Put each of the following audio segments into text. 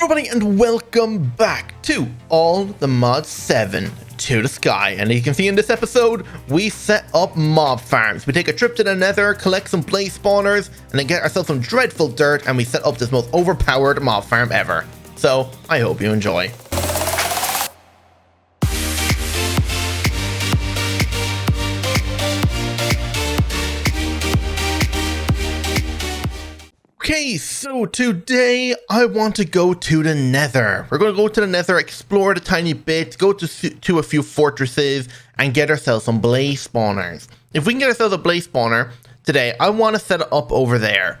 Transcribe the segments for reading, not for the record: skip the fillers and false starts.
Everybody, and welcome back to All the Mods 7 to the Sky. And as you can see in this episode, we set up mob farms. We take a trip to the Nether, collect some blaze spawners, and then get ourselves some dreadful dirt, and we set up this most overpowered mob farm ever. So I hope you enjoy. Okay, so today I want to go to the Nether. We're going to go to the Nether, explore the tiny bit, go to a few fortresses, and get ourselves some blaze spawners. If we can get ourselves a blaze spawner today, I want to set it up over there.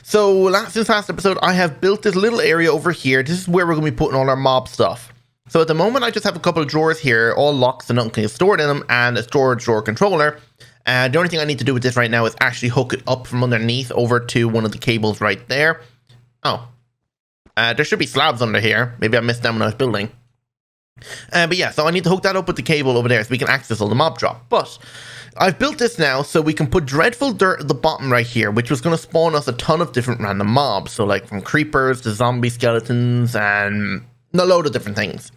So since last episode, I have built this little area over here. This is where we're going to be putting all our mob stuff. So at the moment, I just have a couple of drawers here, all locked and nothing can be stored in them, and a storage drawer controller. The only thing I need to do with this right now is actually hook it up from underneath over to one of the cables right there. Oh. There should be slabs under here. Maybe I missed them when I was building. But yeah, so I need to hook that up with the cable over there so we can access all the mob drop. But I've built this now so we can put dreadful dirt at the bottom right here, which was going to spawn us a ton of different random mobs. So like from creepers to zombie skeletons and a load of different things.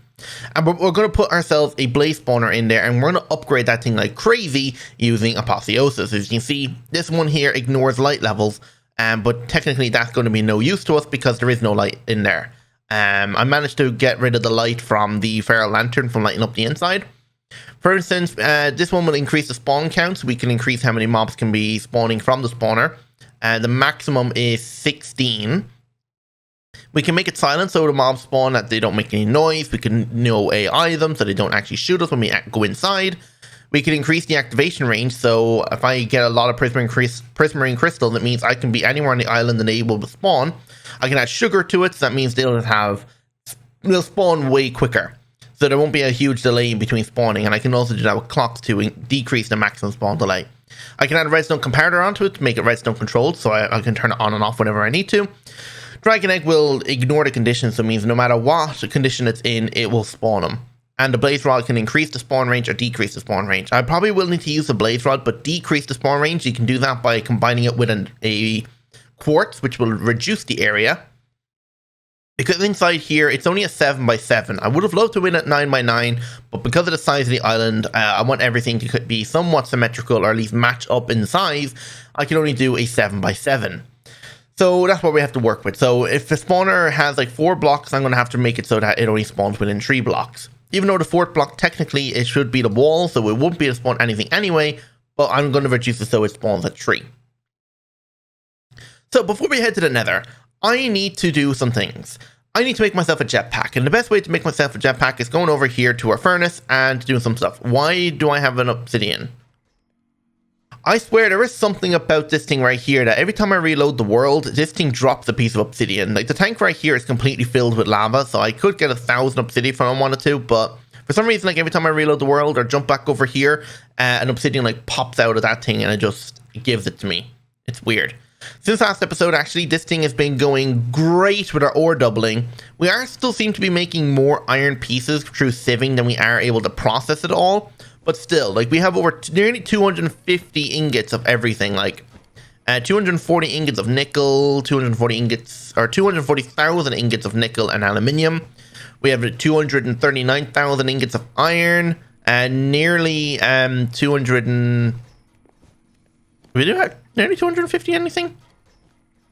And we're going to put ourselves a blaze spawner in there, and we're going to upgrade that thing like crazy using apotheosis. As you can see, this one here ignores light levels, but technically that's going to be no use to us because there is no light in there. I managed to get rid of the light from the feral lantern from lighting up the inside. For instance, this one will increase the spawn count, so we can increase how many mobs can be spawning from the spawner. The maximum is 16. We can make it silent so the mobs spawn that they don't make any noise. We can no AI them so they don't actually shoot us when we go inside. We can increase the activation range, so if I get a lot of prismarine crystals, it means I can be anywhere on the island and able to spawn. I can add sugar to it, so that means they'll spawn way quicker. So there won't be a huge delay in between spawning, and I can also do that with clocks to decrease the maximum spawn delay. I can add a redstone comparator onto it to make it redstone controlled, so I can turn it on and off whenever I need to. Dragon Egg will ignore the conditions, so it means no matter what condition it's in, it will spawn them. And the Blaze Rod can increase the spawn range or decrease the spawn range. I probably will need to use the Blaze Rod, but decrease the spawn range, you can do that by combining it with a quartz, which will reduce the area. Because inside here, it's only a 7x7. I would have loved to win at 9x9, but because of the size of the island, I want everything to be somewhat symmetrical, or at least match up in size. I can only do a 7x7. So that's what we have to work with. So if the spawner has like 4 blocks, I'm going to have to make it so that it only spawns within 3 blocks. Even though the 4th block, technically, it should be the wall, so it won't be able to spawn anything anyway, but I'm going to reduce it so it spawns at 3. So before we head to the Nether, I need to do some things. I need to make myself a jetpack, and the best way to make myself a jetpack is going over here to our furnace and doing some stuff. Why do I have an obsidian? I swear there is something about this thing right here that every time I reload the world, this thing drops a piece of obsidian. Like the tank right here is completely filled with lava, so I could get 1,000 obsidian if I wanted to, but for some reason, like every time I reload the world or jump back over here, an obsidian like pops out of that thing and it just gives it to me. It's weird. Since last episode, actually, this thing has been going great with our ore doubling. We are still seem to be making more iron pieces through sieving than we are able to process it all. But still, like we have over nearly 250 ingots of everything, like 240 ingots of nickel, 240,000 ingots of nickel and aluminium. We have 239,000 ingots of iron and nearly 200 and... We do have nearly 250 anything?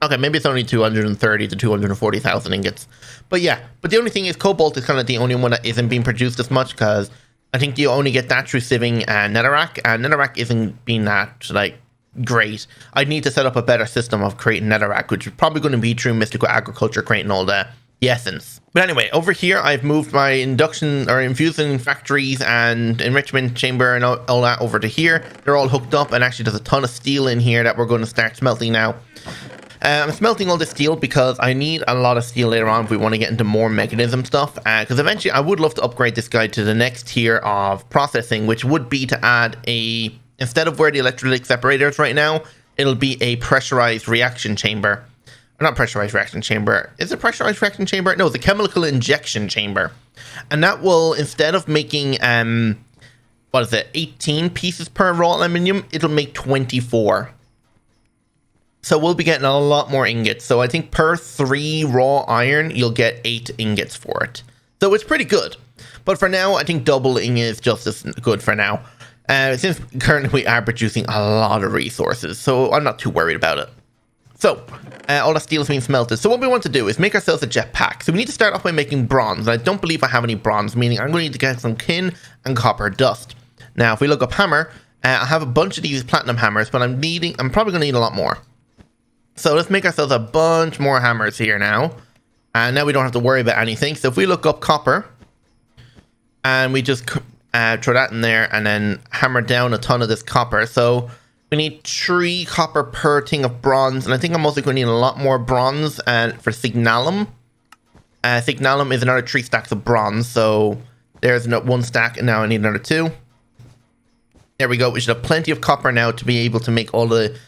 Okay, maybe it's only 230 to 240,000 ingots. But yeah, but the only thing is cobalt is kind of the only one that isn't being produced as much because I think you only get that through sieving and netherrack, and netherrack isn't being that, like, great. I'd need to set up a better system of creating netherrack, which is probably going to be through mystical agriculture, creating all the essence. But anyway, over here, I've moved my induction or infusing factories and enrichment chamber and all that over to here. They're all hooked up, and actually there's a ton of steel in here that we're going to start smelting now. I'm smelting all this steel because I need a lot of steel later on if we want to get into more mechanism stuff. Because eventually I would love to upgrade this guy to the next tier of processing, which would be to add instead of where the electrolytic separator is right now, it'll be a pressurized reaction chamber. Or not pressurized reaction chamber. Is it pressurized reaction chamber? No, it's a chemical injection chamber. And that will, instead of making, 18 pieces per raw aluminium, it'll make 24. So we'll be getting a lot more ingots. So I think per 3 raw iron, you'll get 8 ingots for it. So it's pretty good. But for now, I think doubling is just as good for now. Since currently we are producing a lot of resources, so I'm not too worried about it. So, all the steel is being smelted. So what we want to do is make ourselves a jetpack. So we need to start off by making bronze. And I don't believe I have any bronze, meaning I'm going to need to get some tin and copper dust. Now, if we look up hammer, I have a bunch of these platinum hammers, but I'm probably going to need a lot more. So let's make ourselves a bunch more hammers here now. And now we don't have to worry about anything. So if we look up copper, and we just throw that in there and then hammer down a ton of this copper. So we need 3 copper per thing of bronze. And I think I'm also going to need a lot more bronze for signalum. Signalum is another 3 stacks of bronze. So there's 1 stack and now I need another 2. There we go. We should have plenty of copper now to be able to make all the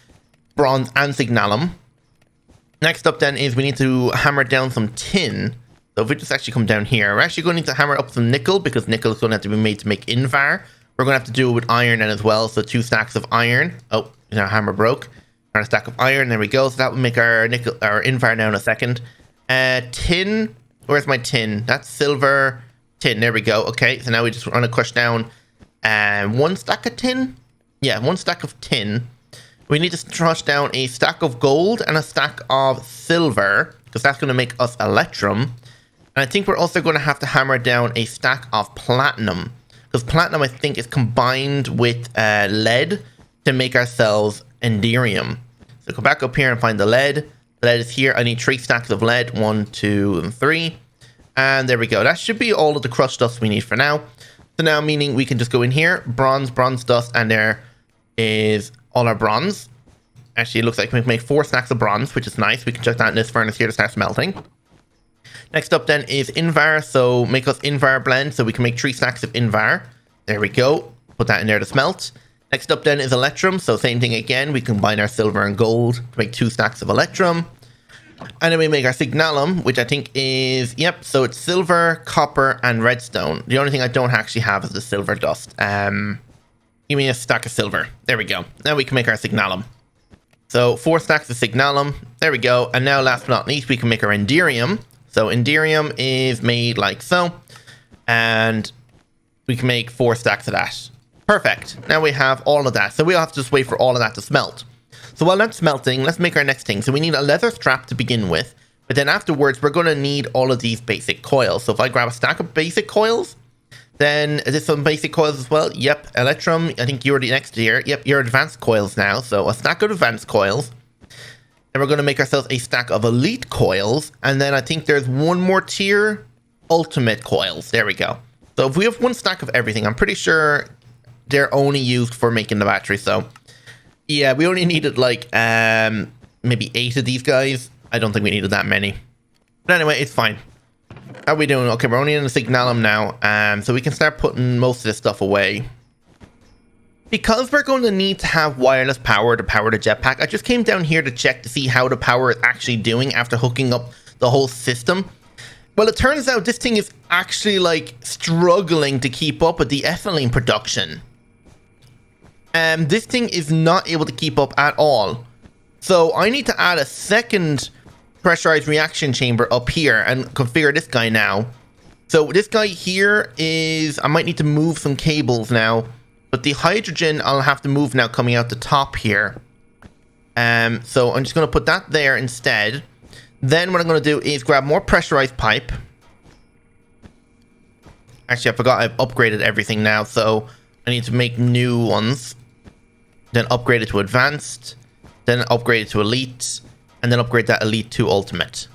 bronze and signalum. Next up then is we need to hammer down some tin. So if we just actually come down here, we're actually going to need to hammer up some nickel because nickel is going to have to be made to make invar. We're going to have to do it with iron then as well. So 2 stacks of iron. Oh, our hammer broke. Another stack of iron. There we go. So that will make our nickel, our invar now in a second. Tin. Where's my tin? That's silver. Tin. There we go. Okay. So now we just want to crush down 1 stack of tin. Yeah, 1 stack of tin. We need to crush down a stack of gold and a stack of silver because that's going to make us electrum. And I think we're also going to have to hammer down a stack of platinum. Because platinum, I think, is combined with lead to make ourselves enderium. So go back up here and find the lead. The lead is here. I need 3 stacks of lead. 1, 2, and 3. And there we go. That should be all of the crushed dust we need for now. So now, meaning we can just go in here. Bronze, bronze dust, and there is all our bronze. Actually, it looks like we can make 4 stacks of bronze, which is nice. We can chuck that in this furnace here to start smelting. Next up then is invar, so make us invar blend so we can make 3 stacks of invar. There we go. Put that in there to smelt. Next up then is electrum, so same thing again. We combine our silver and gold to make 2 stacks of electrum. And then we make our signalum, which I think is, yep, so it's silver, copper, and redstone. The only thing I don't actually have is the silver dust. Give me a stack of silver. There we go. Now we can make our signalum. So 4 stacks of signalum. There we go. And now last but not least, we can make our enderium. So enderium is made like so, and we can make 4 stacks of that. Perfect. Now we have all of that. So we'll have to just wait for all of that to smelt. So while that's smelting, let's make our next thing. So we need a leather strap to begin with, but then afterwards, we're going to need all of these basic coils. So if I grab a stack of basic coils, then is this some basic coils as well? Yep. Electrum, I think you're the next here. Yep, you're advanced coils now. So a stack of advanced coils. And we're going to make ourselves a stack of elite coils. And then I think there's 1 more tier, ultimate coils. There we go. So if we have 1 stack of everything, I'm pretty sure they're only used for making the battery. So yeah, we only needed like maybe 8 of these guys. I don't think we needed that many. But anyway, it's fine. How are we doing? Okay, we're only in the signalum now. So we can start putting most of this stuff away. Because we're going to need to have wireless power to power the jetpack, I just came down here to check to see how the power is actually doing after hooking up the whole system. Well, it turns out this thing is actually like struggling to keep up with the ethylene production. This thing is not able to keep up at all. So I need to add a second pressurized reaction chamber up here and configure this guy now. So this guy here is, I might need to move some cables now. But the hydrogen I'll have to move now coming out the top here. So I'm just going to put that there instead. Then what I'm going to do is grab more pressurized pipe. Actually, I forgot I've upgraded everything now. So I need to make new ones. Then upgrade it to advanced. Then upgrade it to elite. And then upgrade that elite to ultimate.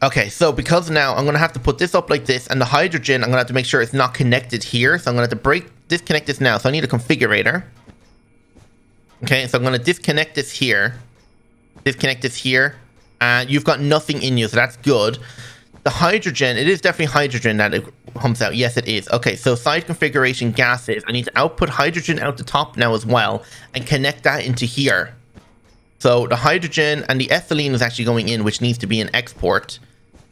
Okay, so because now I'm going to have to put this up like this. And the hydrogen, I'm going to have to make sure it's not connected here. So I'm going to have to disconnect this now. So I need a configurator. Okay, so I'm going to disconnect this here. Disconnect this here. And you've got nothing in you, so that's good. The hydrogen, it is definitely hydrogen that it pumps out. Yes, it is. Okay, so side configuration gases. I need to output hydrogen out the top now as well. And connect that into here. So the hydrogen and the ethylene is actually going in, which needs to be an export.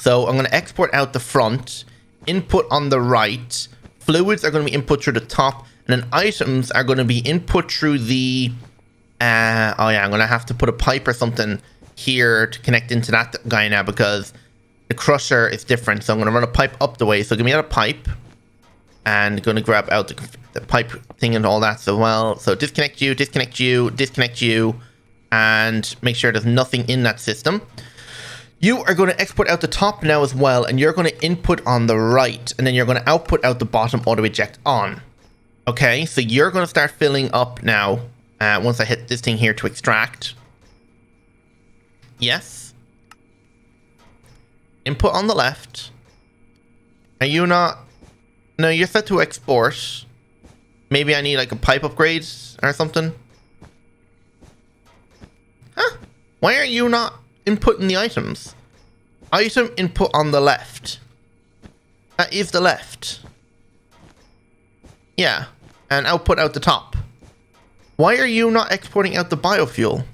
So I'm going to export out the front, input on the right, fluids are going to be input through the top, and then items are going to be input through the Oh yeah, I'm going to have to put a pipe or something here to connect into that guy now because the crusher is different. So I'm going to run a pipe up the way. So give me out a pipe. And going to grab out the pipe thing and all that as well. So disconnect you, disconnect you, disconnect you. And make sure there's nothing in that system. You are going to export out the top now as well. And you're going to input on the right. And then you're going to output out the bottom auto eject on. Okay, so you're going to start filling up now. Once I hit this thing here to extract. Yes. Input on the left. Are you not... No, you're set to export. Maybe I need like a pipe upgrade or something. Huh? Why are you not inputting the items? Item input on the left. That is the left. Yeah. And output out the top. Why are you not exporting out the biofuel?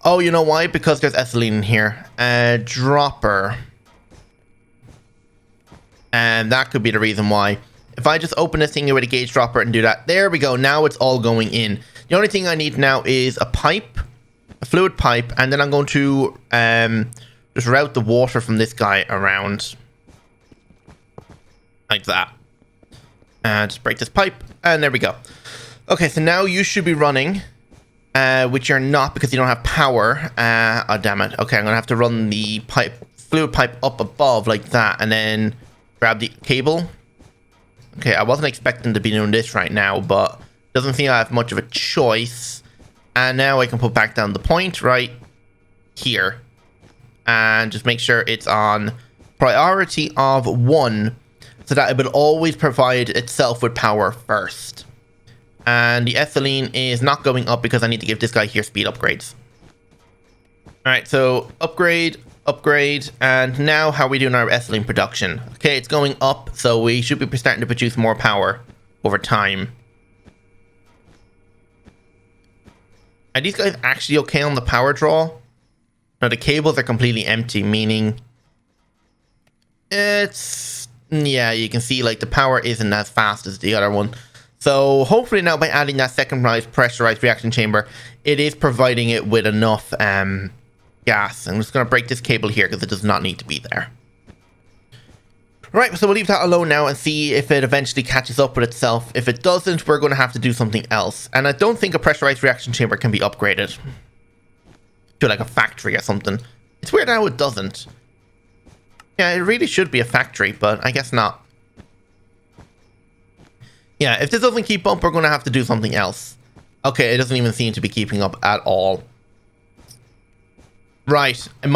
Oh, you know why? Because there's ethylene in here. Dropper. And that could be the reason why. If I just open this thing with a gauge dropper and do that. There we go. Now it's all going in. The only thing I need now is a pipe. A fluid pipe. And then I'm going to just route the water from this guy around. Like that. And just break this pipe. And there we go. Okay, so now you should be running. Which you're not because you don't have power. Oh, damn it. Okay, I'm going to have to run the fluid pipe up above like that. And then... grab the cable. Okay, I wasn't expecting to be doing this right now, but doesn't seem I have much of a choice. And now I can put back down the point right here. And just make sure it's on priority of 1 so that it will always provide itself with power first. And the ethylene is not going up because I need to give this guy here speed upgrades. Alright, so upgrade, and now how are we doing our ethylene production? Okay, it's going up, so we should be starting to produce more power over time. Are these guys actually okay on the power draw? No, the cables are completely empty, meaning it's... yeah, you can see like the power isn't as fast as the other one. So hopefully now by adding that second pressurized reaction chamber, it is providing it with enough gas. I'm just going to break this cable here because it does not need to be there. Right, so we'll leave that alone now and see if it eventually catches up with itself. If it doesn't, we're going to have to do something else. And I don't think a pressurized reaction chamber can be upgraded to like a factory or something. It's weird how it doesn't. Yeah, it really should be a factory, but I guess not. Yeah, if this doesn't keep up, we're going to have to do something else. Okay, it doesn't even seem to be keeping up at all. Right, I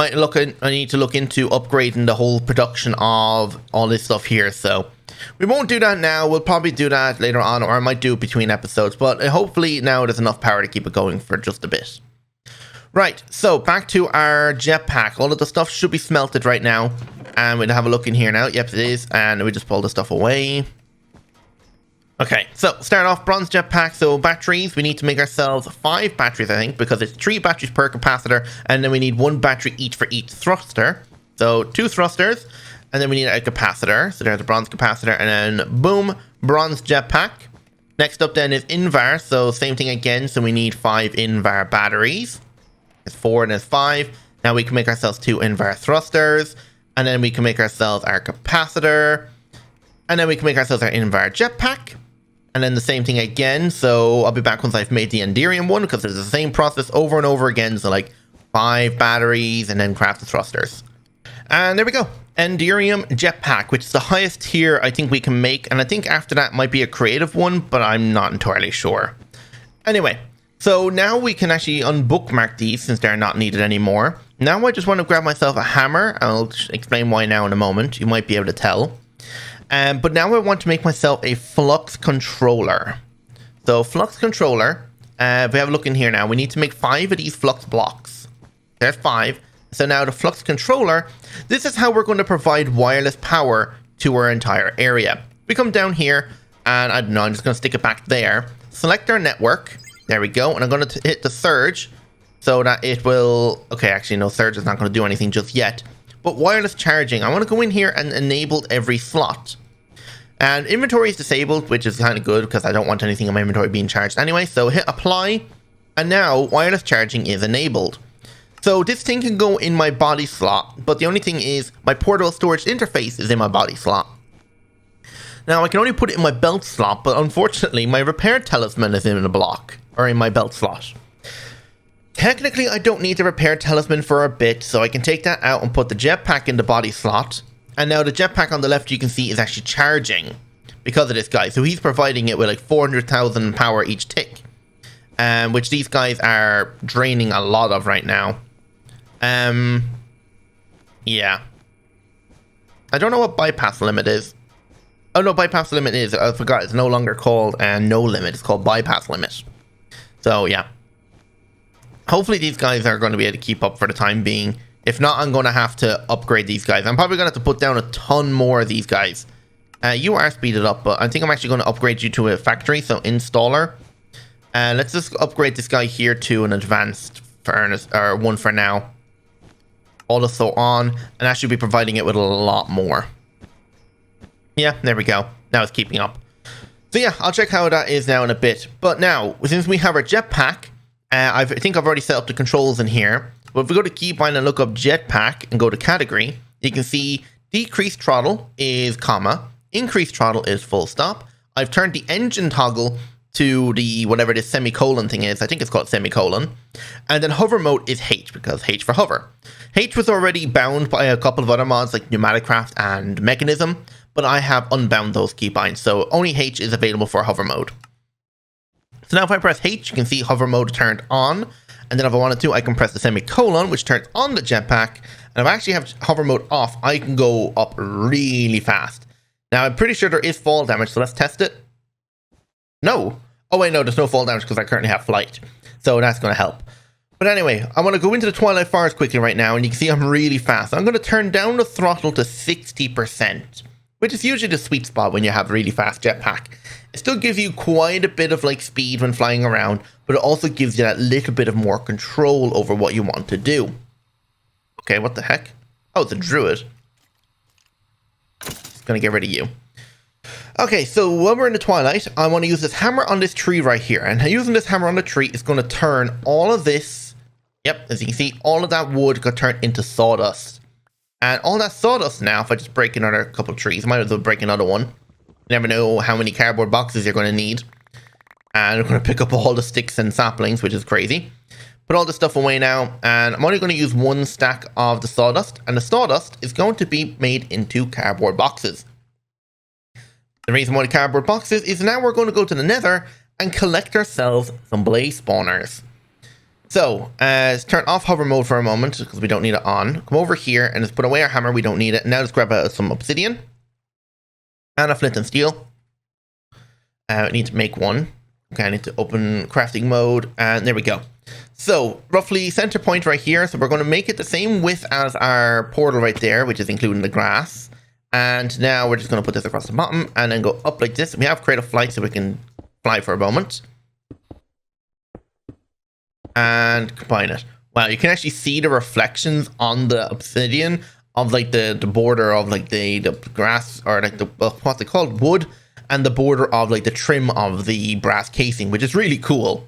need to look into upgrading the whole production of all this stuff here, so we won't do that now. We'll probably do that later on, or I might do it between episodes, but hopefully now there's enough power to keep it going for just a bit. Right, so back to our jetpack. All of the stuff should be smelted right now, and we'll have a look in here now. Yep, it is, and we just pull the stuff away. Okay, so start off bronze jetpack. So batteries, we need to make ourselves 5 batteries, I think, because it's 3 batteries per capacitor, and then we need 1 battery each for each thruster. So 2 thrusters, and then we need a capacitor. So there's a bronze capacitor, and then boom, bronze jetpack. Next up then is invar, so same thing again. So we need 5 invar batteries. There's 4 and there's 5. Now we can make ourselves 2 invar thrusters, and then we can make ourselves our capacitor, and then we can make ourselves our invar jetpack. And then the same thing again. So I'll be back once I've made the Enderium one, because it's the same process over and over again. So like 5 batteries and then craft the thrusters. And there we go. Enderium jetpack, which is the highest tier I think we can make. And I think after that might be a creative one, but I'm not entirely sure. Anyway, so now we can actually unbookmark these since they're not needed anymore. Now I just want to grab myself a hammer. I'll explain why now in a moment. You might be able to tell. But now I want to make myself a flux controller. So flux controller, if we have a look in here now, we need to make 5 of these flux blocks. There's 5. So now the flux controller, this is how we're going to provide wireless power to our entire area. We come down here, and I don't know, I'm just going to stick it back there. Select our network. There we go. And I'm going to hit the surge so that it will... Okay, actually, no, surge is not going to do anything just yet. But wireless charging, I want to go in here and enable every slot. And inventory is disabled, which is kind of good because I don't want anything in my inventory being charged anyway. So hit apply, and now wireless charging is enabled. So this thing can go in my body slot, but the only thing is my portable storage interface is in my body slot. Now I can only put it in my belt slot, but unfortunately my repair talisman is in a block, or in my belt slot. Technically I don't need the repair talisman for a bit, so I can take that out and put the jetpack in the body slot. And now the jetpack on the left you can see is actually charging because of this guy. So he's providing it with like 400,000 power each tick. Which these guys are draining a lot of right now. Yeah. I don't know what bypass limit is. Oh no, bypass limit is, I forgot, it's no longer called no limit, it's called bypass limit. So yeah. Hopefully these guys are going to be able to keep up for the time being. If not, I'm going to have to upgrade these guys. I'm probably going to have to put down a ton more of these guys. You are speeded up, but I think I'm actually going to upgrade you to a factory, so installer. Let's just upgrade this guy here to an advanced furnace, or one for now. Also on, and I should be providing it with a lot more. Yeah, there we go. Now it's keeping up. So yeah, I'll check how that is now in a bit. But now, since we have our jetpack, I think I've already set up the controls in here. But if we go to keybind and look up jetpack and go to category, you can see decreased throttle is comma, increased throttle is full stop. I've turned the engine toggle to the whatever this semicolon thing is. I think it's called semicolon. And then hover mode is H, because H for hover. H was already bound by a couple of other mods like pneumatic craft and mechanism, but I have unbound those keybinds, so only H is available for hover mode. So now if I press H, you can see hover mode turned on. And then if I wanted to, I can press the semicolon, which turns on the jetpack. And if I actually have hover mode off, I can go up really fast. Now, I'm pretty sure there is fall damage, so let's test it. No. Oh, wait, no, there's no fall damage because I currently have flight. So that's going to help. But anyway, I want to go into the Twilight Forest quickly right now, and you can see I'm really fast. I'm going to turn down the throttle to 60%, which is usually the sweet spot when you have really fast jetpack. It still gives you quite a bit of like speed when flying around, but it also gives you that little bit of more control over what you want to do. Okay, what the heck? Oh, it's a druid. Just gonna get rid of you. Okay, so when we're in the Twilight, I want to use this hammer on this tree right here. And using this hammer on the tree is going to turn all of this, yep, as you can see, all of that wood got turned into sawdust. And all that sawdust now, if I just break another couple of trees, I might as well break another one. You never know how many cardboard boxes you're going to need. And I'm going to pick up all the sticks and saplings, which is crazy. Put all this stuff away now, and I'm only going to use one stack of the sawdust. And the sawdust is going to be made into cardboard boxes. The reason why the cardboard boxes is now we're going to go to the Nether and collect ourselves some blaze spawners. So, let's turn off hover mode for a moment, because we don't need it on. Come over here and let's put away our hammer, we don't need it. Now let's grab some obsidian. And a flint and steel. I need to make one. Okay, I need to open crafting mode, and there we go. So, roughly center point right here. So we're going to make it the same width as our portal right there, which is including the grass. And now we're just going to put this across the bottom, and then go up like this. We have creative flight, so we can fly for a moment. And combine it. Wow, you can actually see the reflections on the obsidian of like the border of like the grass, or like the what's it called, wood, and the border of like the trim of the brass casing, which is really cool.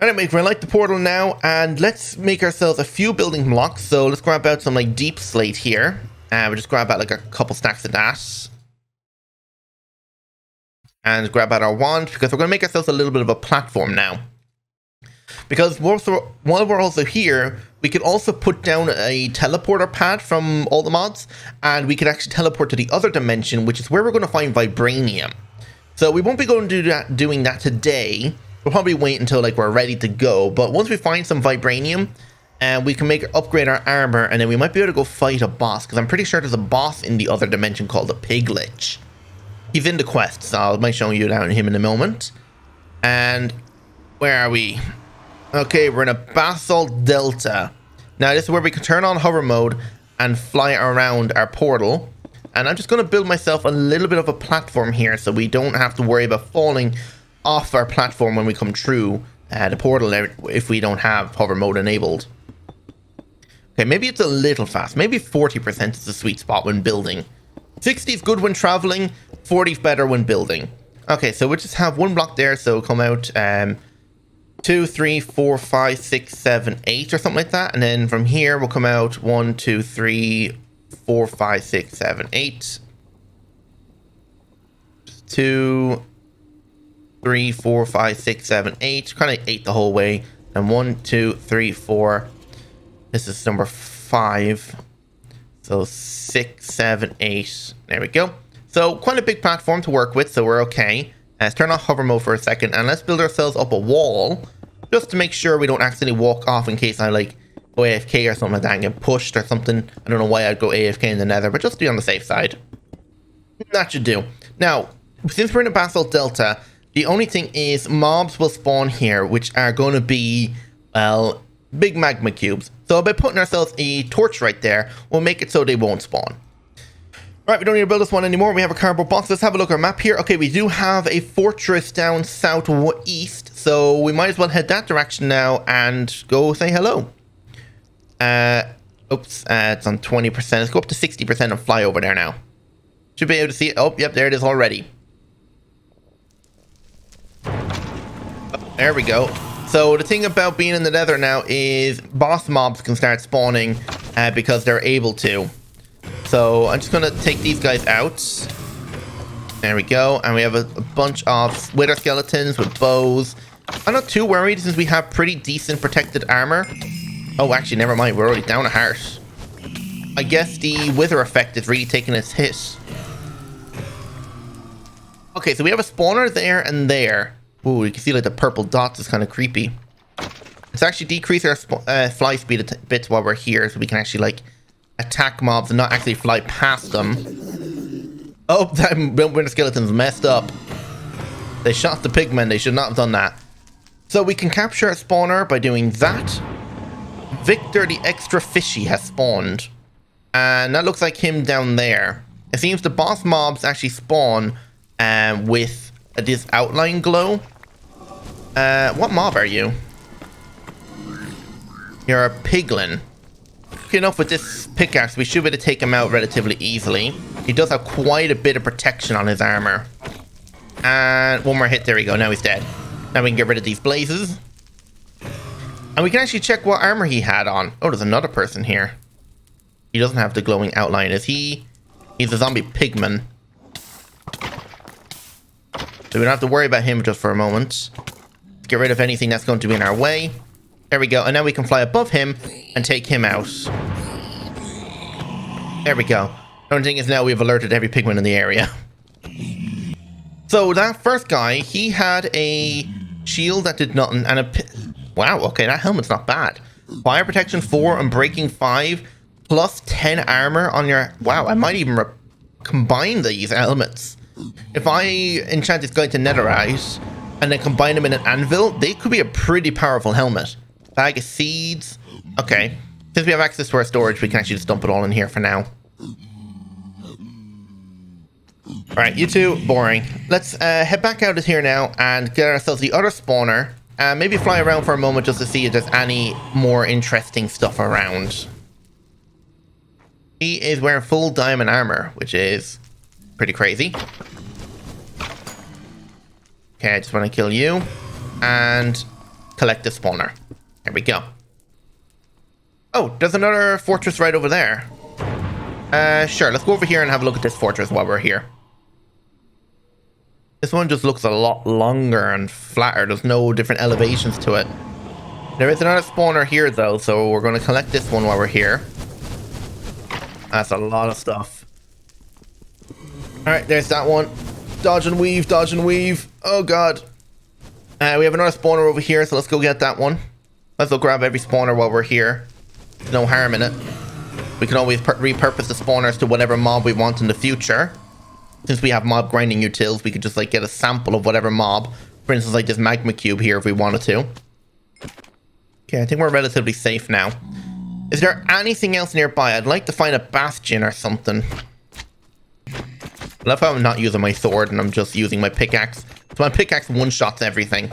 Anyway, we're like the portal now, and let's make ourselves a few building blocks. So let's grab out some like deep slate here, and we'll just grab out like a couple stacks of that, and grab out our wand, because we're going to make ourselves a little bit of a platform now. Because while we're also here, we could also put down a teleporter pad from all the mods, and we could actually teleport to the other dimension, which is where we're going to find vibranium. So we won't be going to doing that today. We'll probably wait until like we're ready to go. But once we find some vibranium, we can upgrade our armor, and then we might be able to go fight a boss, because I'm pretty sure there's a boss in the other dimension called the Piglich. He's in the quest, so I might show you down him in a moment. And where are we? Okay, we're in a basalt delta. Now this is where we can turn on hover mode and fly around our portal. And I'm just going to build myself a little bit of a platform here, so we don't have to worry about falling off our platform when we come through the portal if we don't have hover mode enabled. Okay, maybe it's a little fast. Maybe 40% is the sweet spot when building. 60 is good when traveling, 40 is better when building. Okay, so we'll just have one block there, so come out 2, 3, 4, 5, 6, 7, 8 or something like that. And then from here we'll come out 1, 2, 3, 4, 5, 6, 7, 8. 2, 3, 4, 5, 6, 7, 8. Kind of 8 the whole way. And 1, 2, 3, 4. This is number 5. So 6, 7, 8. There we go. So quite a big platform to work with, so we're okay. Let's turn off hover mode for a second, and let's build ourselves up a wall, just to make sure we don't accidentally walk off in case I like go AFK or something like that and get pushed or something. I don't know why I'd go AFK in the Nether, but just to be on the safe side. That should do. Now, since we're in a basalt delta, the only thing is mobs will spawn here, which are going to be, well, big magma cubes. So by putting ourselves a torch right there, we'll make it so they won't spawn. Alright, we don't need to build this one anymore. We have a cardboard box. Let's have a look at our map here. Okay, we do have a fortress down southeast, so we might as well head that direction now and go say hello. Oops, it's on 20%. Let's go up to 60% and fly over there now. Should be able to see it. Oh, yep, there it is already. Oh, there we go. So the thing about being in the Nether now is boss mobs can start spawning because they're able to. So I'm just going to take these guys out. There we go. And we have a bunch of wither skeletons with bows. I'm not too worried since we have pretty decent protected armor. Oh, actually, never mind. We're already down a heart. I guess the wither effect is really taking its hit. Okay, so we have a spawner there and there. Ooh, you can see like the purple dots is kind of creepy. Let's actually decrease our fly speed a bit while we're here so we can actually like attack mobs and not actually fly past them. Oh, that winter skeleton's messed up. They shot the pigmen. They should not have done that. So we can capture a spawner by doing that. Victor the extra fishy has spawned. And that looks like him down there. It seems the boss mobs actually spawn with this outline glow. What mob are you? You're a piglin. Okay, enough with this pickaxe. We should be able to take him out relatively easily. He does have quite a bit of protection on his armor. And one more hit. There we go. Now he's dead. Now we can get rid of these blazes. And we can actually check what armor he had on. Oh, there's another person here. He doesn't have the glowing outline. Is he? He's a zombie pigman. So we don't have to worry about him just for a moment. Let's get rid of anything that's going to be in our way. There we go. And now we can fly above him and take him out. There we go. The only thing is now we've alerted every pigman in the area. So that first guy, he had a shield that did nothing and a... Wow, okay, that helmet's not bad. Fire protection 4 and breaking 5 plus 10 armor on your... Wow, I might even combine these helmets. If I enchant this guy to netherite and then combine them in an anvil, they could be a pretty powerful helmet. Bag of seeds. Okay. Since we have access to our storage, we can actually just dump it all in here for now. Alright, you two, boring. Let's head back out of here now and get ourselves the other spawner. And maybe fly around for a moment just to see if there's any more interesting stuff around. He is wearing full diamond armor, which is pretty crazy. Okay, I just want to kill you. And collect the spawner. There we go. Oh, there's another fortress right over there. Sure, let's go over here and have a look at this fortress while we're here. This one just looks a lot longer and flatter. There's no different elevations to it. There is another spawner here though, so we're going to collect this one while we're here. That's a lot of stuff. Alright, there's that one. Dodge and weave, dodge and weave. Oh god. We have another spawner over here, so let's go get that one. Let's go grab every spawner while we're here. There's no harm in it. We can always repurpose the spawners to whatever mob we want in the future. Since we have mob grinding utils, we could just like get a sample of whatever mob. For instance, like this magma cube here if we wanted to. Okay, I think we're relatively safe now. Is there anything else nearby? I'd like to find a bastion or something. I love how I'm not using my sword and I'm just using my pickaxe. So my pickaxe one-shots everything.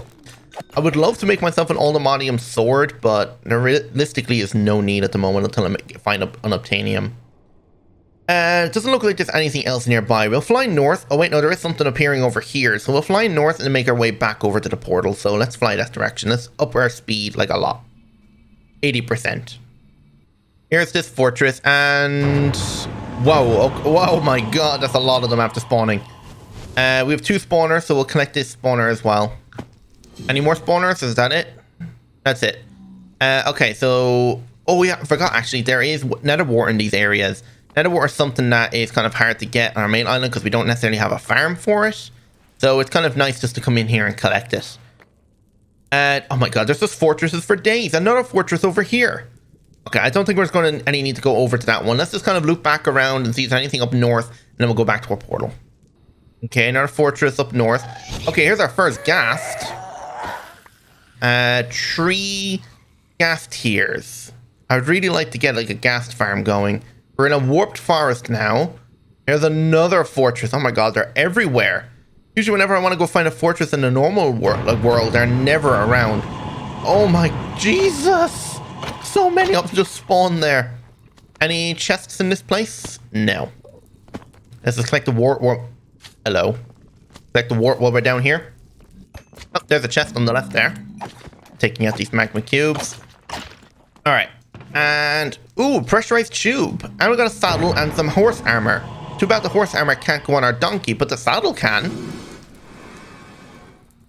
I would love to make myself an ultimatium sword, but there realistically is no need at the moment until I find an obtainium. It doesn't look like there's anything else nearby. We'll fly north. Oh wait, no, there is something appearing over here. So we'll fly north and make our way back over to the portal. So let's fly that direction. Let's up our speed like a lot. 80%. Here's this fortress and... Whoa, whoa, my god, that's a lot of them after spawning. We have 2 spawners, so we'll collect this spawner as well. Any more spawners? Is that it? That's it. Okay, so... Oh yeah, I forgot actually, there is nether wart in these areas. Nether wart is something that is kind of hard to get on our main island because we don't necessarily have a farm for it. So it's kind of nice just to come in here and collect it. Oh my god, there's just fortresses for days. Another fortress over here. Okay, I don't think we're going to need to go over to that one. Let's just kind of loop back around and see if there's anything up north, and then we'll go back to our portal. Okay, another fortress up north. Okay, here's our first ghast. 3 ghast tiers. I would really like to get like a ghast farm going. We're in a warped forest now. There's another fortress. Oh my god, they're everywhere. Usually whenever I want to go find a fortress in the normal world, they're never around. Oh my Jesus! So many of them just spawn there. Any chests in this place? No. Let's just collect the wart. Hello. Collect the wart while we're down here. Oh, there's a chest on the left there. Taking out these magma cubes. Alright. And, ooh, pressurized tube. And we got a saddle and some horse armor. Too bad the horse armor can't go on our donkey, but the saddle can.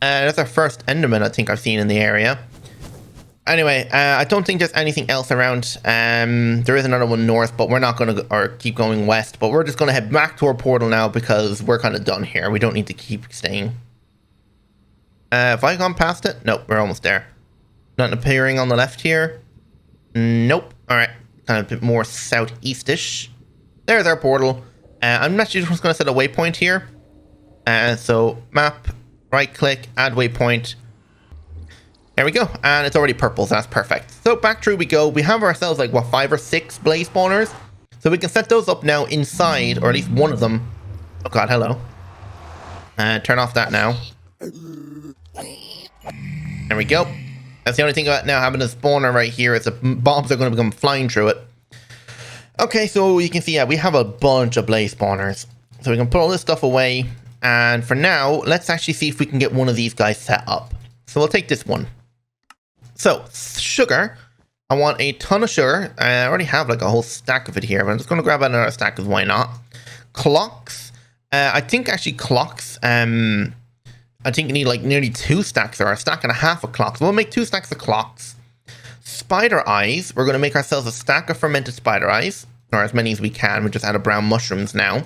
That's our first enderman I think I've seen in the area. Anyway, I don't think there's anything else around. There is another one north, but we're not going to keep going west. But we're just going to head back to our portal now because we're kind of done here. We don't need to keep staying. Have I gone past it? Nope, we're almost there. Nothing appearing on the left here. Nope. Alright. Kind of a bit more southeast-ish. There's our portal. I'm actually just going to set a waypoint here. So, map, right-click, add waypoint. There we go. And it's already purple, so that's perfect. So, back through we go. We have ourselves, like, what, 5 or 6 blaze spawners? So, we can set those up now inside, or at least one of them. Oh, God, hello. Turn off that now. There we go. That's the only thing about now having a spawner right here is the bombs are going to become flying through it. Okay, so you can see, yeah, we have a bunch of blaze spawners. So we can put all this stuff away. And for now, let's actually see if we can get one of these guys set up. So we'll take this one. So, sugar. I want a ton of sugar. I already have like a whole stack of it here, but I'm just going to grab another stack because why not? Clocks. I think actually clocks, I think you need like nearly 2 stacks or a stack and a half of clocks. We'll make 2 stacks of clocks. Spider eyes. We're going to make ourselves a stack of fermented spider eyes, or as many as we can. We just add brown mushrooms now.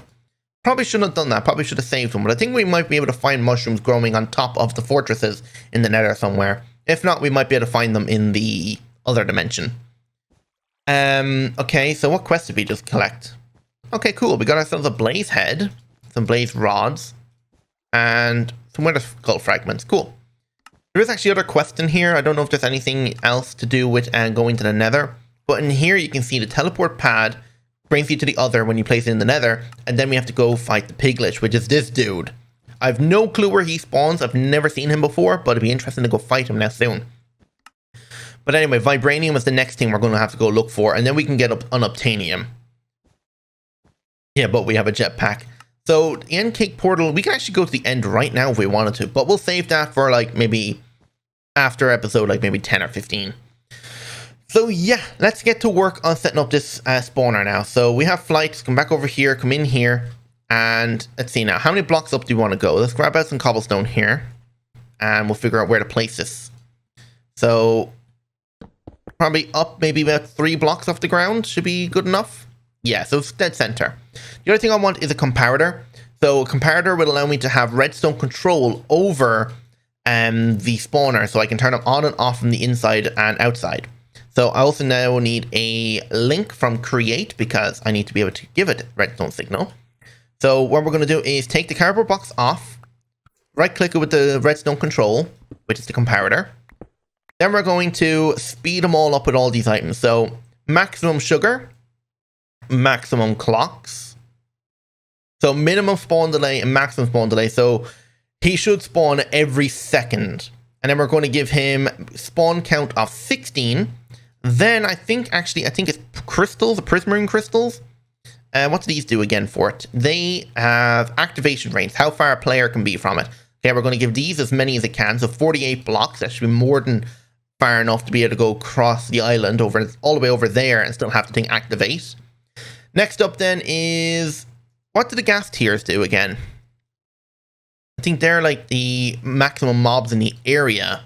Probably shouldn't have done that. Probably should have saved them. But I think we might be able to find mushrooms growing on top of the fortresses in the nether somewhere. If not, we might be able to find them in the other dimension. Okay, so what quest did we just collect? Okay, cool. We got ourselves a blaze head, some blaze rods, and some wither skull fragments. Cool. There is actually other quests in here. I don't know if there's anything else to do with going to the nether. But in here you can see the teleport pad brings you to the other when you place it in the nether. And then we have to go fight the piglet, which is this dude. I have no clue where he spawns. I've never seen him before, but it'd be interesting to go fight him now soon. But anyway, vibranium is the next thing we're going to have to go look for. And then we can get up unobtainium. Yeah, but we have a jetpack. So the end cake portal, we can actually go to the end right now if we wanted to, but we'll save that for like maybe after episode like maybe 10 or 15. So yeah, let's get to work on setting up this spawner now. So we have flights, come back over here, come in here, and let's see now, how many blocks up do we want to go? Let's grab out some cobblestone here, and we'll figure out where to place this. So probably up maybe about 3 blocks off the ground should be good enough. Yeah, so it's dead center. The other thing I want is a comparator. So a comparator will allow me to have redstone control over the spawner, so I can turn them on and off from the inside and outside. So I also now need a link from create because I need to be able to give it redstone signal. So what we're going to do is take the cardboard box off, right click it with the redstone control, which is the comparator. Then we're going to speed them all up with all these items. So maximum sugar, maximum clocks, so minimum spawn delay and maximum spawn delay. So he should spawn every second, and then we're going to give him spawn count of 16. Then I think it's crystals, prismarine crystals. What do these do again for it? They have activation range, how far a player can be from it. Okay, we're going to give these as many as it can. So 48 blocks, that should be more than far enough to be able to go across the island over all the way over there and still have the thing activate. Next up then is, what do the gas tiers do again? I think they're like the maximum mobs in the area.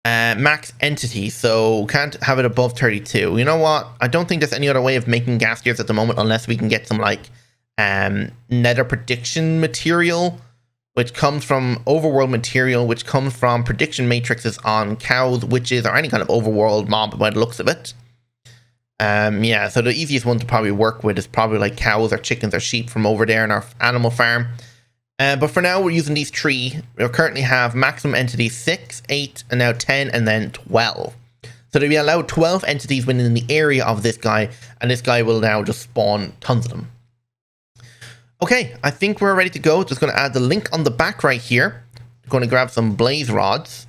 Max entity, so can't have it above 32. You know what? I don't think there's any other way of making gas tiers at the moment unless we can get some like nether prediction material, which comes from overworld material, which comes from prediction matrices on cows, witches, or any kind of overworld mob by the looks of it. Yeah, so the easiest one to probably work with is probably like cows or chickens or sheep from over there in our animal farm. But for now, we're using these three. We currently have maximum entities 6, 8, and now 10, and then 12. So that we allow 12 entities within the area of this guy, and this guy will now just spawn tons of them. Okay, I think we're ready to go. Just going to add the link on the back right here. I'm going to grab some blaze rods.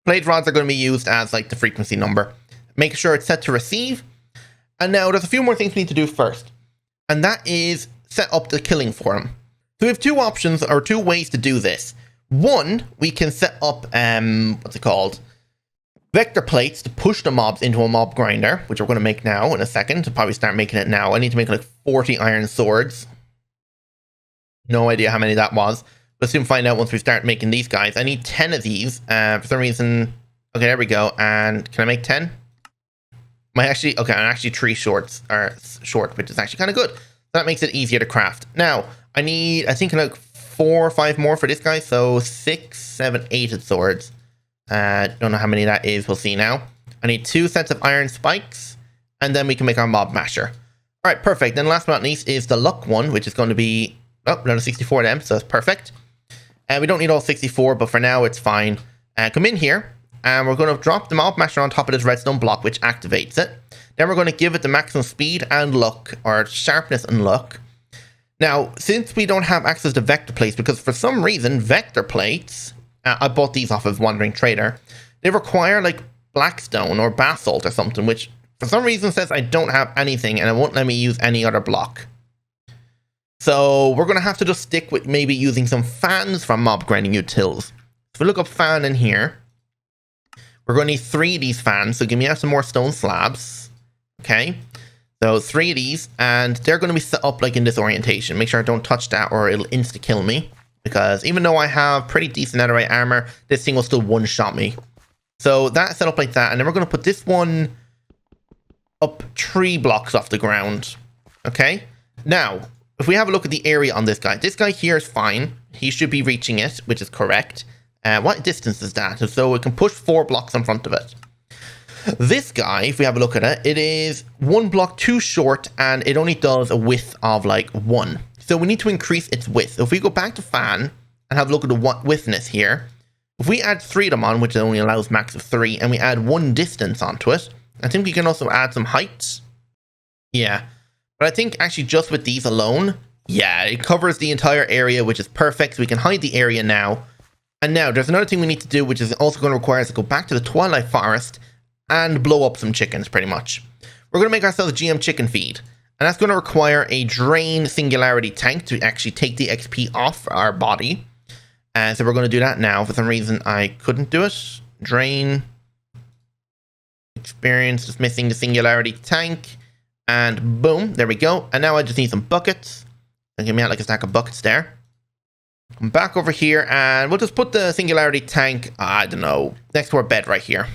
Blaze rods are going to be used as like the frequency number. Make sure it's set to receive. And now there's a few more things we need to do first. And that is set up the killing forum. So we have two options or two ways to do this. One, we can set up, what's it called? Vector plates to push the mobs into a mob grinder, which we're going to make now in a second. To probably start making it now. I need to make like 40 iron swords. No idea how many that was. We'll soon find out once we start making these guys. I need 10 of these. For some reason, okay, there we go. And can I make 10? I'm actually 3 short, which is actually kind of good. So that makes it easier to craft. Now, I need, I think, like 4 or 5 more for this guy. So 6, 7, 8 swords. Don't know how many that is. We'll see now. I need 2 sets of iron spikes. And then we can make our mob masher. All right, perfect. Then last but not least is the luck one, which is going to be, oh, another 64 of them. So that's perfect. We don't need all 64, but for now it's fine. Come in here. And we're going to drop the mob masher on top of this redstone block, which activates it. Then we're going to give it the maximum speed and luck, or sharpness and luck. Now, since we don't have access to vector plates, because for some reason, vector plates, I bought these off of Wandering Trader, they require like blackstone or basalt or something, which for some reason says I don't have anything and it won't let me use any other block. So we're going to have to just stick with maybe using some fans from mob grinding utils. If we look up fan in here, we're going to need 3 of these fans, so give me out some more stone slabs. Okay, so 3 of these, and they're going to be set up like in this orientation. Make sure I don't touch that or it'll insta-kill me. Because even though I have pretty decent netherite armor, this thing will still one-shot me. So that's set up like that, and then we're going to put this one up 3 blocks off the ground. Okay, now, if we have a look at the area on this guy here is fine. He should be reaching it, which is correct. What distance is that? So it can push 4 blocks in front of it. This guy, if we have a look at it, it is 1 block too short and it only does a width of like 1. So we need to increase its width. So if we go back to fan and have a look at the widthness here, if we add 3 of them on, which only allows max of 3, and we add 1 distance onto it, I think we can also add some height. Yeah, but I think actually just with these alone, yeah, it covers the entire area, which is perfect. So we can hide the area now. And now there's another thing we need to do, which is also going to require us to go back to the Twilight Forest and blow up some chickens, pretty much. We're going to make ourselves a GM chicken feed. And that's going to require a drain singularity tank to actually take the XP off our body. And so we're going to do that now. For some reason, I couldn't do it. Drain. Experience, just missing the singularity tank. And boom, there we go. And now I just need some buckets. And give me out like a stack of buckets there. Come back over here and we'll just put the singularity tank, I don't know, next to our bed right here.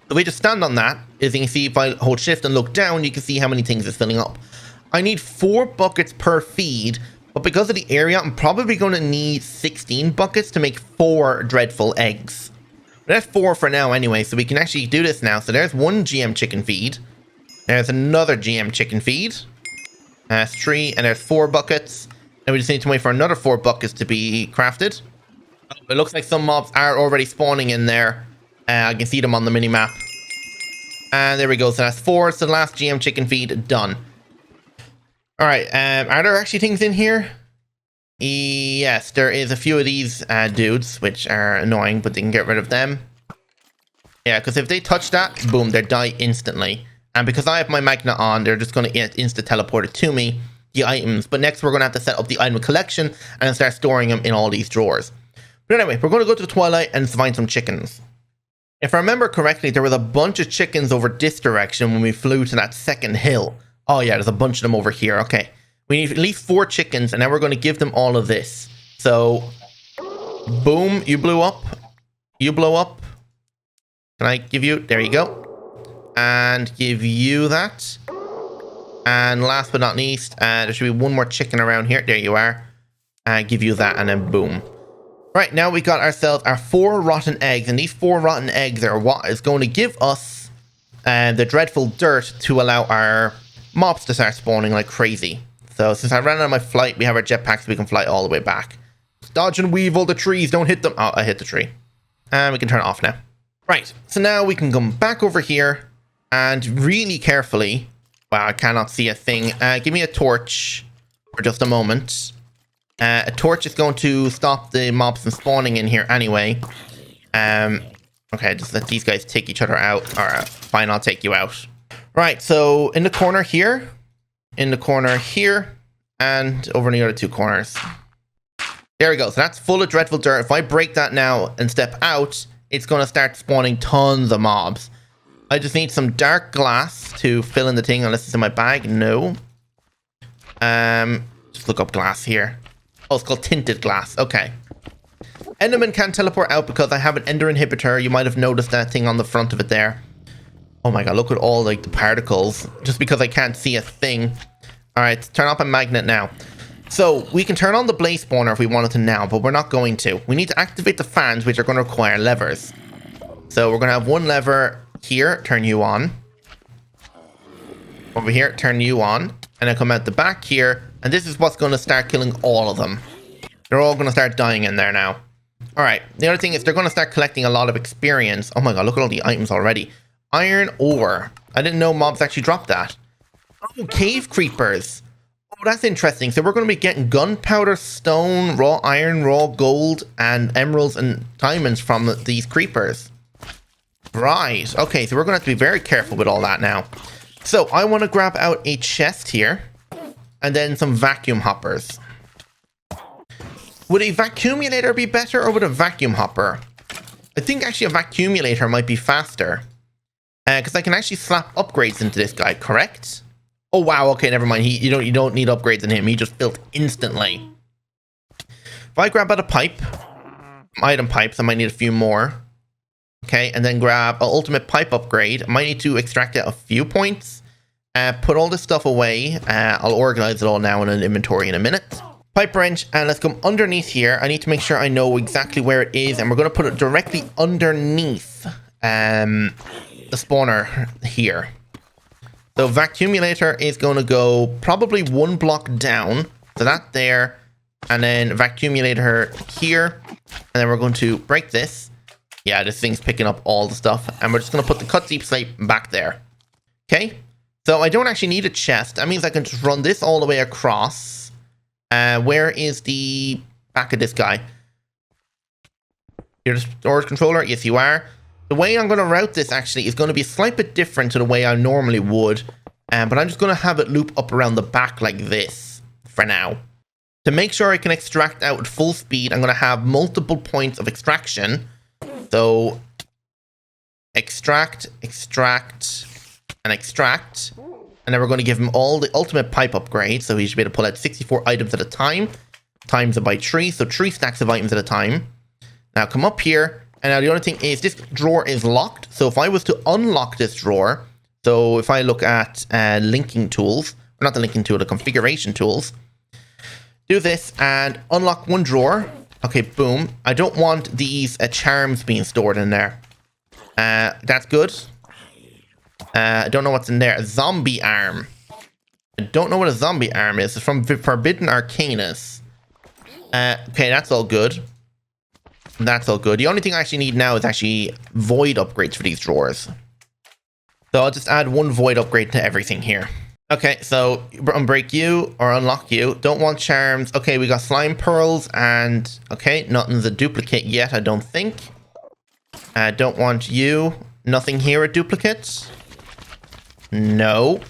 The way to stand on that is you can see if I hold shift and look down, you can see how many things it's filling up. I need 4 buckets per feed, but because of the area, I'm probably going to need 16 buckets to make 4 dreadful eggs. But that's 4 for now anyway, so we can actually do this now. So there's 1 GM chicken feed. There's another GM chicken feed. That's 3, and there's 4 buckets. And we just need to wait for another 4 buckets to be crafted. Oh, it looks like some mobs are already spawning in there. I can see them on the mini-map. And there we go. So that's 4. So the last GM chicken feed done. Alright, are there actually things in here? Yes, there is a few of these dudes, which are annoying, but they can get rid of them. Yeah, because if they touch that, boom, they die instantly. And because I have my magnet on, they're just going to insta-teleport it to me, the items. But next we're going to have to set up the item collection and then start storing them in all these drawers. But anyway, we're going to go to the Twilight and find some chickens. If I remember correctly, there was a bunch of chickens over this direction when we flew to that second hill. Oh yeah, there's a bunch of them over here. Okay. We need at least 4 chickens, and now we're going to give them all of this. So, boom, you blew up. You blow up. Can I give you? There you go. And give you that. And last but not least, there should be one more chicken around here. There you are. And give you that, and then boom. Right, now we got ourselves our 4 rotten eggs, and these 4 rotten eggs are what is going to give us the dreadful dirt to allow our mobs to start spawning like crazy. So since I ran out of my flight, we have our jetpacks, so we can fly all the way back. Dodge and weave all the trees, don't hit them. Oh, I hit the tree. And we can turn it off now. Right, so now we can come back over here and really carefully... Wow, I cannot see a thing. Give me a torch for just a moment. A torch is going to stop the mobs from spawning in here anyway. Okay, just let these guys take each other out. Alright, fine, I'll take you out. Right, so in the corner here, and over in the other 2 corners. There we go. So that's full of dreadful dirt. If I break that now and step out, it's going to start spawning tons of mobs. I just need some dark glass to fill in the thing, unless it's in my bag. No. Just look up glass here. Oh, it's called tinted glass. Okay. Enderman can't teleport out because I have an ender inhibitor. You might have noticed that thing on the front of it there. Oh my god, look at all like the particles. Just because I can't see a thing. Alright, turn off a magnet now. So, we can turn on the blaze spawner if we wanted to now, but we're not going to. We need to activate the fans, which are going to require levers. So, we're going to have one lever here, turn you on. Over here, turn you on. And then come out the back here, and this is what's going to start killing all of them. They're all going to start dying in there now. Alright, the other thing is they're going to start collecting a lot of experience. Oh my god, look at all the items already. Iron ore. I didn't know mobs actually dropped that. Oh, cave creepers. Oh, that's interesting. So we're going to be getting gunpowder, stone, raw iron, raw gold, and emeralds and diamonds from these creepers. Right. Okay, so we're going to have to be very careful with all that now. So I want to grab out a chest here, and then some vacuum hoppers. Would a vacuumulator be better, or would a vacuum hopper? I think actually a vacuumulator might be faster. Because I can actually slap upgrades into this guy, correct? Oh wow, okay, never mind. You don't need upgrades in him. He just built instantly. If I grab out a pipe, item pipes, I might need a few more. Okay, and then grab an ultimate pipe upgrade. I might need to extract out a few points. Put all this stuff away. I'll organize it all now in an inventory in a minute. Pipe wrench, and let's come underneath here. I need to make sure I know exactly where it is, and we're going to put it directly underneath the spawner here. So vacuumulator is going to go probably 1 block down. So that there, and then vacuumulator here, and then we're going to break this. Yeah, this thing's picking up all the stuff, and we're just going to put the cut deep slate back there. Okay, so I don't actually need a chest. That means I can just run this all the way across. Where is the back of this guy? You're the storage controller? Yes, you are. The way I'm going to route this actually is going to be a slight bit different to the way I normally would. But I'm just going to have it loop up around the back like this for now. To make sure I can extract out at full speed, I'm going to have multiple points of extraction. So, extract, extract, and extract. And then we're going to give him all the ultimate pipe upgrades. So he should be able to pull out 64 items at a time. Times it by 3. So 3 stacks of items at a time. Now come up here. And now the only thing is this drawer is locked. So if I was to unlock this drawer. So if I look at linking tools. Or not the linking tool, the configuration tools. Do this and unlock one drawer. Okay, boom. I don't want these charms being stored in there. That's good. I don't know what's in there. A zombie arm. I don't know what a zombie arm is. It's from Forbidden Arcanus. Okay, that's all good. That's all good. The only thing I actually need now is actually void upgrades for these drawers. So I'll just add 1 void upgrade to everything here. Okay, so unbreak you or unlock you. Don't want charms. Okay, we got slime pearls and... Okay, nothing's a duplicate yet, I don't think. Don't want you. Nothing here a duplicate. No.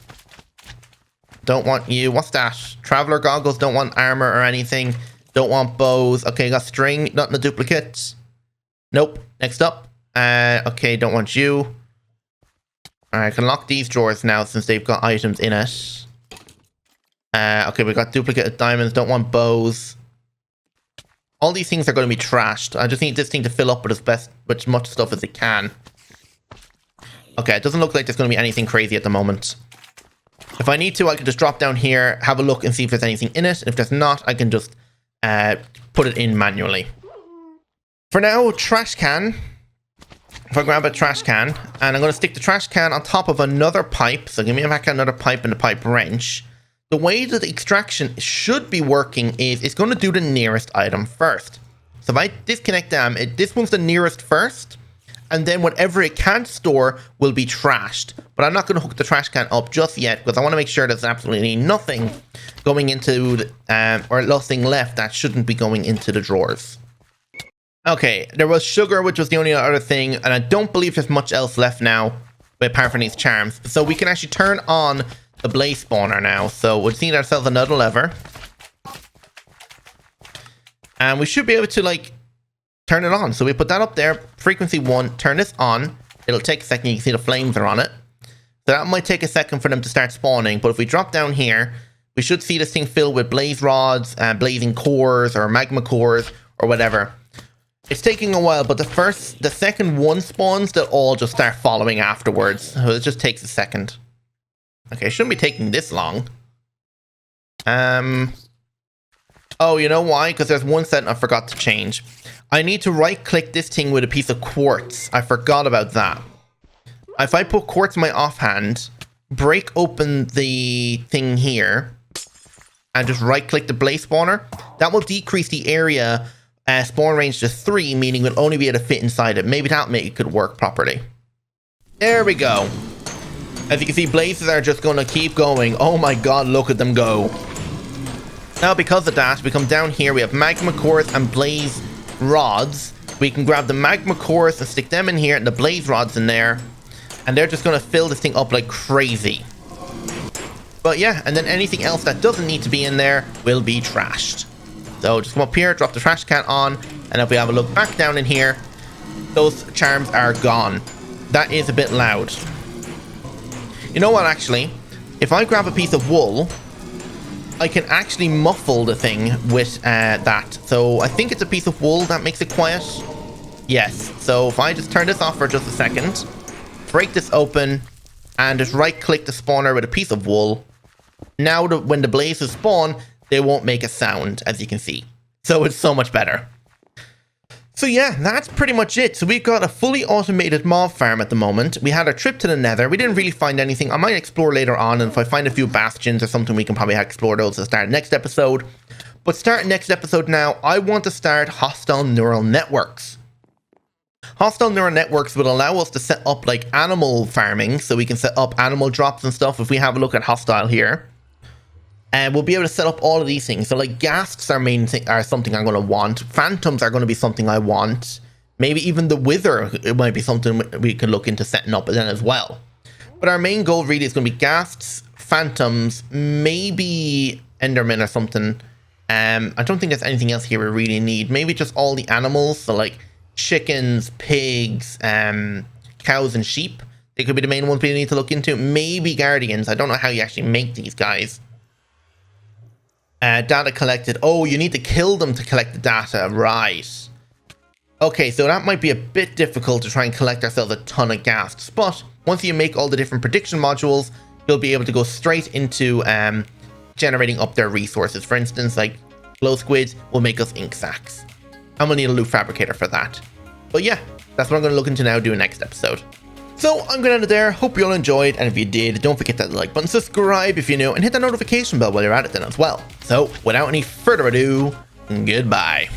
Don't want you. What's that? Traveler goggles. Don't want armor or anything. Don't want bows. Okay, got string. Not in the duplicates. Nope. Next up. Okay, don't want you. Alright, I can lock these drawers now since they've got items in it. Okay, we got duplicate diamonds. Don't want bows. All these things are going to be trashed. I just need this thing to fill up with as much stuff as it can. Okay, it doesn't look like there's going to be anything crazy at the moment. If I need to, I can just drop down here, have a look and see if there's anything in it. If there's not, I can just put it in manually. For now, trash can. If I grab a trash can, and I'm going to stick the trash can on top of another pipe. So give me back another pipe and a pipe wrench. The way that the extraction should be working is it's going to do the nearest item first. So if I disconnect them, this one's the nearest first. And then whatever it can't store will be trashed. But I'm not going to hook the trash can up just yet because I want to make sure there's absolutely nothing going into, or nothing left that shouldn't be going into the drawers. Okay, there was sugar, which was the only other thing. And I don't believe there's much else left now, apart from these charms. So we can actually turn on the blaze spawner now. So we'll need ourselves another lever. And we should be able to, like, turn it on. So we put that up there, frequency 1, turn this on. It'll take a second, you can see the flames are on it. So that might take a second for them to start spawning, but if we drop down here, we should see this thing filled with blaze rods, blazing cores, or magma cores, or whatever. It's taking a while, but the second one spawns, they'll all just start following afterwards. So it just takes a second. Okay, it shouldn't be taking this long. Oh, you know why? Because there's one setting I forgot to change. I need to right-click this thing with a piece of quartz. I forgot about that. If I put quartz in my offhand, break open the thing here, and just right-click the blaze spawner, that will decrease the area spawn range to 3, meaning we'll only be able to fit inside it. Maybe that'll make it could work properly. There we go. As you can see, blazes are just going to keep going. Oh my god, look at them go. Now, because of that, we come down here, we have magma cores and blaze rods. We can grab the magma cores and stick them in here and the blaze rods in there, and they're just going to fill this thing up like crazy. But yeah, and then anything else that doesn't need to be in there will be trashed. So just come up here, drop the trash can on, and if we have a look back down in here, those charms are gone. That is a bit loud. You know what, actually, if I grab a piece of wool, I can actually muffle the thing with that. So I think it's a piece of wool that makes it quiet. Yes. So if I just turn this off for just a second, break this open, and just right-click the spawner with a piece of wool, now when the blazes spawn, they won't make a sound, as you can see. So it's so much better. So yeah, that's pretty much it. So we've got a fully automated mob farm at the moment. We had our trip to the Nether. We didn't really find anything. I might explore later on, and if I find a few bastions or something, we can probably explore those to start next episode. But starting next episode now, I want to start hostile neural networks. Hostile neural networks will allow us to set up like animal farming, so we can set up animal drops and stuff. If we have a look at hostile here, and we'll be able to set up all of these things. So like ghasts are something I'm going to want. Phantoms are going to be something I want. Maybe even the wither, it might be something we can look into setting up then as well. But our main goal really is going to be ghasts, phantoms, maybe endermen or something. I don't think there's anything else here we really need. Maybe just all the animals. So like chickens, pigs, cows and sheep. They could be the main ones we need to look into. Maybe guardians. I don't know how you actually make these guys. Data collected. Oh, you need to kill them to collect the data. Right. Okay, so that might be a bit difficult to try and collect ourselves a ton of ghasts. But once you make all the different prediction modules, you'll be able to go straight into generating up their resources. For instance, like glow squids will make us ink sacks. I'm going to need a loot fabricator for that. But yeah, that's what I'm going to look into now doing next episode. So I'm going to end it there. Hope you all enjoyed, and if you did, don't forget that like button, subscribe if you're new, and hit that notification bell while you're at it then as well. So without any further ado, goodbye.